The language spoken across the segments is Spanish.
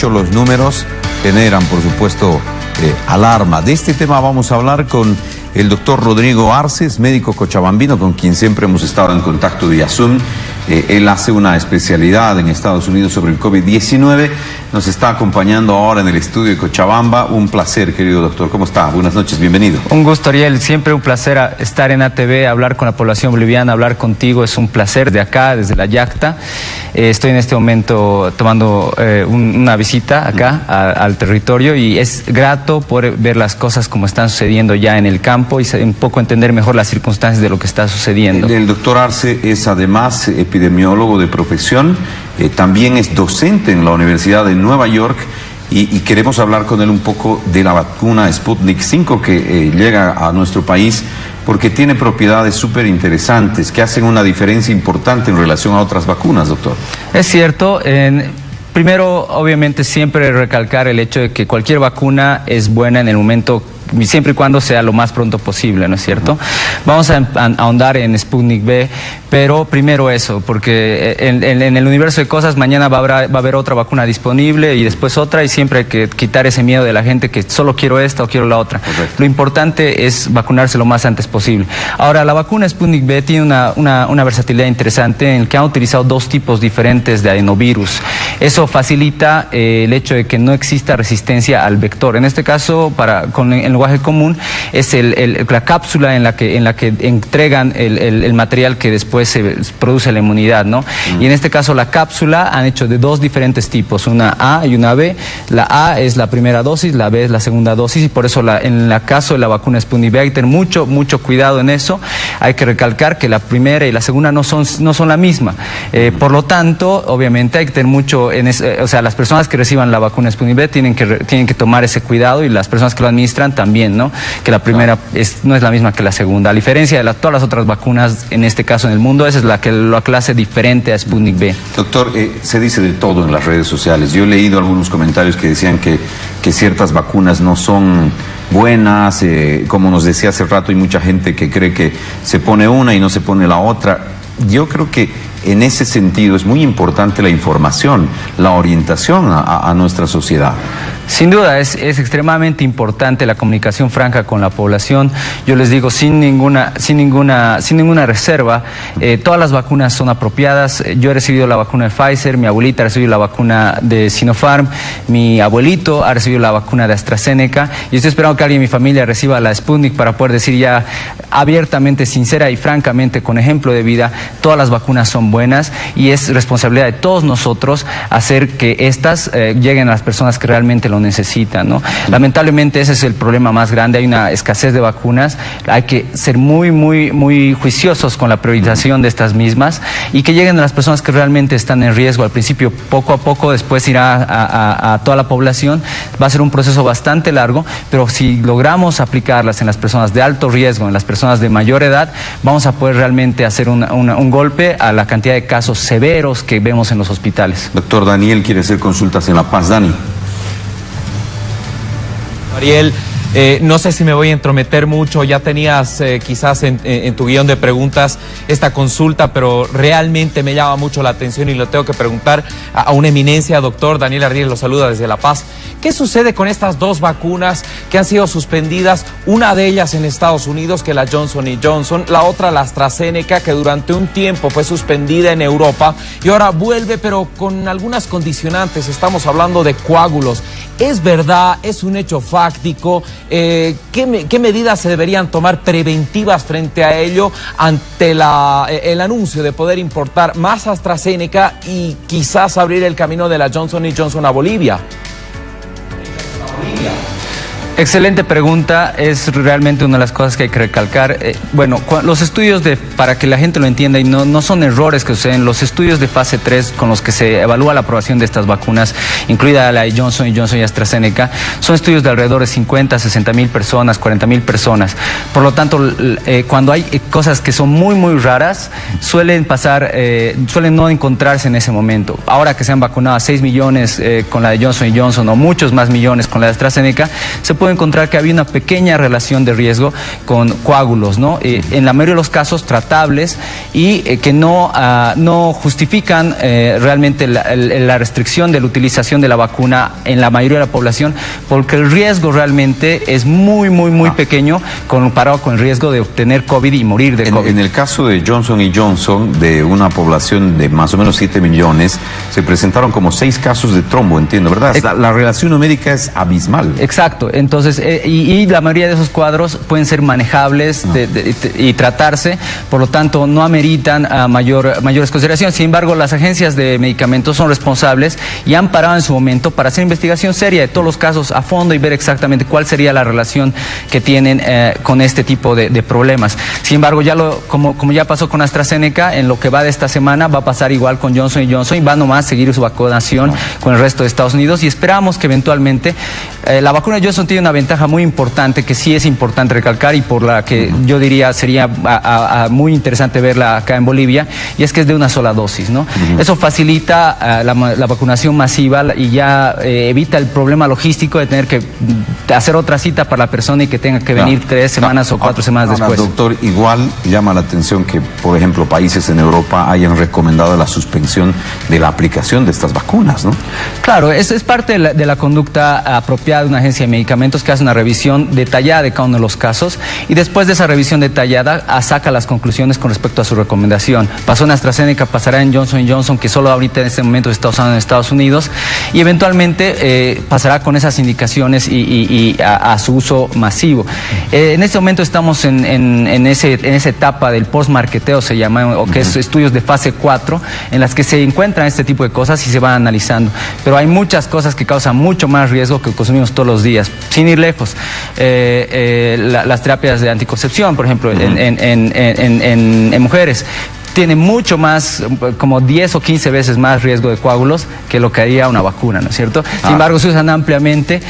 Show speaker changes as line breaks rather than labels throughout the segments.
hecho los números generan, por supuesto, alarma. De este tema vamos a hablar con el doctor Rodrigo Arces, médico cochabambino, con quien siempre hemos estado en contacto vía Zoom. Él hace una especialidad en Estados Unidos sobre el COVID-19. Nos está acompañando ahora en el estudio de Cochabamba. Un placer, querido doctor. ¿Cómo está? Buenas noches, bienvenido.
Un gusto, Ariel. Siempre un placer estar en ATV, hablar con la población boliviana, hablar contigo. Es un placer de acá, desde la Yacta. Estoy en este momento tomando una visita acá al territorio y es grato poder ver las cosas como están sucediendo ya en el campo y un poco entender mejor las circunstancias de lo que está sucediendo.
El doctor Arce es además epidemiólogo de profesión, también es docente en la Universidad de Nueva York y queremos hablar con él un poco de la vacuna Sputnik 5 que llega a nuestro país porque tiene propiedades súper interesantes que hacen una diferencia importante en relación a otras vacunas, doctor.
Es cierto. Primero, obviamente, siempre recalcar el hecho de que cualquier vacuna es buena en el momento, siempre y cuando sea lo más pronto posible, ¿no es cierto? Vamos a ahondar en Sputnik V, pero primero eso, porque en el universo de cosas mañana va a haber otra vacuna disponible y después otra, y siempre hay que quitar ese miedo de la gente que solo quiero esta o quiero la otra. Correcto. Lo importante es vacunarse lo más antes posible. Ahora, la vacuna Sputnik V tiene una versatilidad interesante en que han utilizado dos tipos diferentes de adenovirus. Eso facilita el hecho de que no exista resistencia al vector. En este caso, con el lenguaje común, es la cápsula en la que entregan el material que después se produce la inmunidad, ¿no? Y en este caso la cápsula han hecho de dos diferentes tipos, una A y una B. La A es la primera dosis, la B es la segunda dosis, y por eso en el caso de la vacuna Sputnik V hay que tener mucho cuidado en eso. Hay que recalcar que la primera y la segunda no son la misma. Por lo tanto, obviamente hay que tener mucho o sea, las personas que reciban la vacuna Sputnik V tienen que tomar ese cuidado, y las personas que lo administran también, ¿no? Que la primera no es la misma que la segunda. A diferencia de todas las otras vacunas, en este caso en el mundo, esa es la que lo hace diferente a Sputnik V.
Doctor, se dice de todo en las redes sociales. Yo he leído algunos comentarios que decían que ciertas vacunas no son buenas. Como nos decía hace rato, hay mucha gente que cree que se pone una y no se pone la otra. Yo creo que en ese sentido es muy importante la información, la orientación a nuestra sociedad.
Sin duda, es extremadamente importante la comunicación franca con la población. Yo les digo sin ninguna reserva, todas las vacunas son apropiadas. Yo he recibido la vacuna de Pfizer, mi abuelita ha recibido la vacuna de Sinopharm, mi abuelito ha recibido la vacuna de AstraZeneca, y estoy esperando que alguien de mi familia reciba la Sputnik para poder decir ya abiertamente, sincera y francamente, con ejemplo de vida, todas las vacunas son buenas, y es responsabilidad de todos nosotros hacer que estas lleguen a las personas que realmente lo necesitan, ¿no? Lamentablemente ese es el problema más grande. Hay una escasez de vacunas. Hay que ser muy juiciosos con la priorización de estas mismas y que lleguen a las personas que realmente están en riesgo. Al principio, poco a poco, después irá a toda la población. Va a ser un proceso bastante largo, pero si logramos aplicarlas en las personas de alto riesgo, en las personas de mayor edad, vamos a poder realmente hacer un golpe a la cantidad de casos severos que vemos en los hospitales.
Doctor Daniel quiere hacer consultas en La Paz. Dani.
Ariel, no sé si me voy a entrometer mucho, ya tenías quizás en tu guión de preguntas esta consulta, pero realmente me llama mucho la atención y lo tengo que preguntar a una eminencia, doctor Daniel Ardíez, lo saluda desde La Paz. ¿Qué sucede con estas dos vacunas que han sido suspendidas? Una de ellas en Estados Unidos, que es la Johnson & Johnson, la otra la AstraZeneca, que durante un tiempo fue suspendida en Europa y ahora vuelve, pero con algunas condicionantes. Estamos hablando de coágulos. ¿Es verdad? ¿Es un hecho fáctico? ¿Qué medidas se deberían tomar preventivas frente a ello ante el anuncio de poder importar más AstraZeneca y quizás abrir el camino de la Johnson & Johnson a Bolivia?
Excelente pregunta, es realmente una de las cosas que hay que recalcar. Bueno, los estudios para que la gente lo entienda, y no son errores que suceden, los estudios de fase 3 con los que se evalúa la aprobación de estas vacunas, incluida la de Johnson & Johnson y AstraZeneca, son estudios de alrededor de 50, 60 mil personas, 40 mil personas. Por lo tanto, cuando hay cosas que son muy raras, suelen no encontrarse en ese momento. Ahora que se han vacunado a 6 millones con la de Johnson & Johnson o muchos más millones con la de AstraZeneca, se puede pudo encontrar que había una pequeña relación de riesgo con coágulos, ¿no? En la mayoría de los casos tratables y que no justifican realmente la restricción de la utilización de la vacuna en la mayoría de la población, porque el riesgo realmente es muy pequeño comparado con el riesgo de obtener COVID y morir de COVID.
En el caso de Johnson & Johnson, de una población de más o menos 7 millones, se presentaron como 6 casos de trombo, entiendo, ¿verdad? La relación numérica es abismal.
Exacto, entonces, y la mayoría de esos cuadros pueden ser manejables y tratarse, por lo tanto no ameritan mayores consideraciones. Sin embargo, las agencias de medicamentos son responsables y han parado en su momento para hacer investigación seria de todos los casos a fondo y ver exactamente cuál sería la relación que tienen con este tipo de problemas. Sin embargo, como ya pasó con AstraZeneca, en lo que va de esta semana va a pasar igual con Johnson & Johnson y va nomás a seguir su vacunación con el resto de Estados Unidos, y esperamos que eventualmente la vacuna de Johnson tiene una ventaja muy importante que sí es importante recalcar y por la que yo diría sería muy interesante verla acá en Bolivia, y es que es de una sola dosis, ¿no? Eso facilita la vacunación masiva y ya evita el problema logístico de tener que hacer otra cita para la persona y que tenga que venir 3 semanas o 4 semanas después.
Doctor, igual llama la atención que, por ejemplo, países en Europa hayan recomendado la suspensión de la aplicación de estas vacunas, ¿no? Claro,
es parte de la conducta apropiada de una agencia de medicamentos que hace una revisión detallada de cada uno de los casos y después de esa revisión detallada saca las conclusiones con respecto a su recomendación. Pasó en AstraZeneca, pasará en Johnson & Johnson, que solo ahorita en este momento está usando en Estados Unidos, y eventualmente pasará con esas indicaciones y a su uso masivo. En este momento estamos en esa etapa del post-marketeo, se llama, o que es estudios de fase 4, en las que se encuentran este tipo de cosas y se van analizando. Pero hay muchas cosas que causan mucho más riesgo que consumimos todos los días. Sin ir lejos, las terapias de anticoncepción, por ejemplo, en mujeres, tiene mucho más, como 10 o 15 veces más riesgo de coágulos que lo que haría una vacuna, ¿no es cierto? Sin embargo, se usan ampliamente.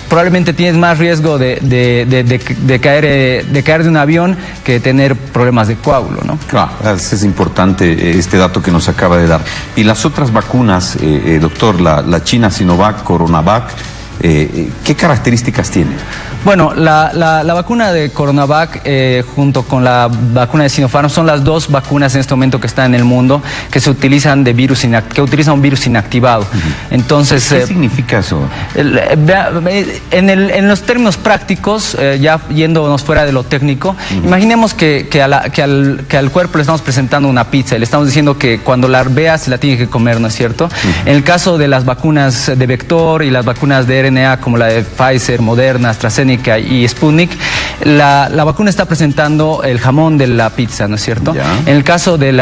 Probablemente tienes más riesgo de caer de un avión que de tener problemas de coágulo, ¿no?
Claro, es importante este dato que nos acaba de dar. Y las otras vacunas, doctor, la China Sinovac, Coronavac, ¿qué características tiene?
Bueno, la vacuna de Coronavac junto con la vacuna de Sinopharm son las dos vacunas en este momento que están en el mundo que se utilizan que utilizan un virus inactivado. Entonces,
¿qué significa eso?
En los términos prácticos, ya yéndonos fuera de lo técnico, imaginemos que al cuerpo le estamos presentando una pizza y le estamos diciendo que cuando la vea se la tiene que comer, ¿no es cierto? En el caso de las vacunas de vector y las vacunas de RNA como la de Pfizer, Moderna, AstraZeneca y Sputnik, la vacuna está presentando el jamón de la pizza, ¿no es cierto? En el caso de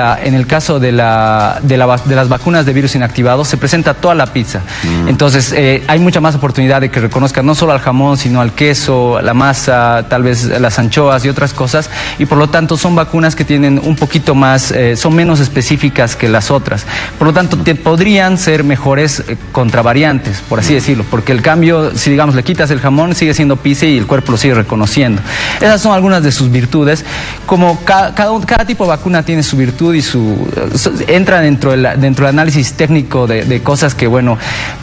las vacunas de virus inactivado se presenta toda la pizza. Entonces hay mucha más oportunidad de que reconozcan no solo al jamón, sino al queso, la masa, tal vez las anchoas y otras cosas, y por lo tanto son vacunas que tienen un poquito más, son menos específicas que las otras. Por lo tanto, podrían ser mejores contra variantes, por así decirlo, porque el cambio, si digamos le quitas el jamón, sigue siendo pizza y el cuerpo lo sigue reconociendo. Esas son algunas de sus virtudes. Como cada tipo de vacuna tiene su virtud y entra dentro del análisis técnico de cosas que, bueno,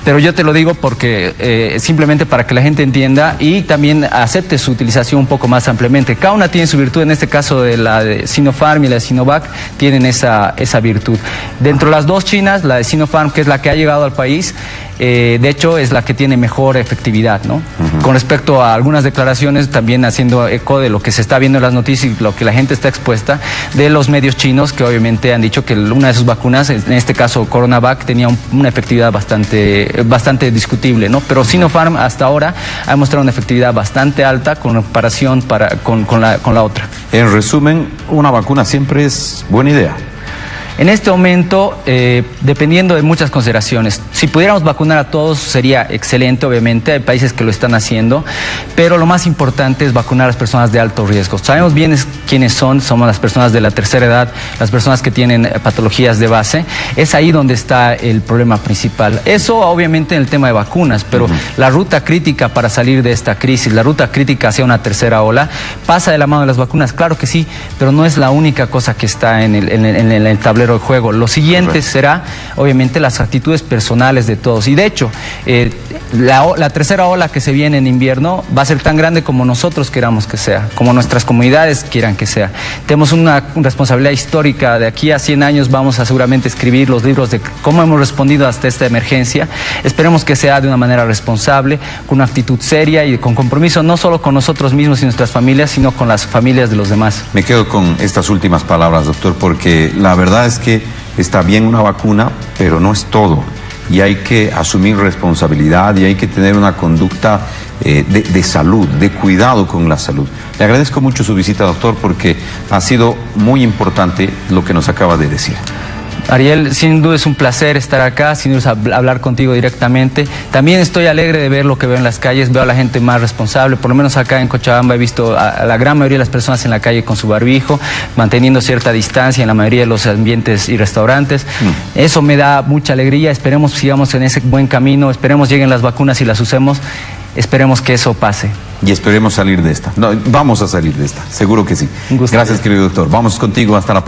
pero yo te lo digo porque simplemente para que la gente entienda y también acepte su utilización un poco más ampliamente. Cada una tiene su virtud, en este caso de la de Sinopharm y la de Sinovac tienen esa virtud. Dentro de las dos chinas, la de Sinopharm, que es la que ha llegado al país, de hecho es la que tiene mejor efectividad, ¿no? Con respecto a algunas declaraciones, también haciendo eco de lo que se está viendo en las noticias y lo que la gente está expuesta de los medios chinos, que obviamente han dicho que una de sus vacunas, en este caso Coronavac, tenía una efectividad bastante discutible, ¿no? Pero Sinopharm hasta ahora ha demostrado una efectividad bastante alta con comparación con la otra.
En resumen, una vacuna siempre es buena idea.
En este momento, dependiendo de muchas consideraciones, si pudiéramos vacunar a todos sería excelente, obviamente, hay países que lo están haciendo, pero lo más importante es vacunar a las personas de alto riesgo. Sabemos bien quiénes somos las personas de la tercera edad, las personas que tienen patologías de base, es ahí donde está el problema principal. Eso obviamente en el tema de vacunas, pero la ruta crítica para salir de esta crisis, la ruta crítica hacia una tercera ola, pasa de la mano de las vacunas, claro que sí, pero no es la única cosa que está en el tablero tablero de juego. Lo siguiente será, obviamente, las actitudes personales de todos. Y de hecho, la tercera ola que se viene en invierno va a ser tan grande como nosotros queramos que sea, como nuestras comunidades quieran que sea. Tenemos una responsabilidad histórica. De aquí a 100 años vamos a seguramente escribir los libros de cómo hemos respondido hasta esta emergencia. Esperemos que sea de una manera responsable, con una actitud seria y con compromiso, no solo con nosotros mismos y nuestras familias, sino con las familias de los demás.
Me quedo con estas últimas palabras, doctor, porque la verdad es que está bien una vacuna, pero no es todo. Y hay que asumir responsabilidad y hay que tener una conducta de salud, de cuidado con la salud. Le agradezco mucho su visita, doctor, porque ha sido muy importante lo que nos acaba de decir.
Ariel, sin duda es un placer estar acá, sin duda hablar contigo directamente. También estoy alegre de ver lo que veo en las calles, veo a la gente más responsable. Por lo menos acá en Cochabamba he visto a la gran mayoría de las personas en la calle con su barbijo, manteniendo cierta distancia en la mayoría de los ambientes y restaurantes. Eso me da mucha alegría. Esperemos sigamos en ese buen camino, esperemos lleguen las vacunas y las usemos. Esperemos que eso pase.
Y esperemos salir de esta. No, vamos a salir de esta, seguro que sí.
Un gusto.
Gracias, querido doctor. Vamos contigo hasta la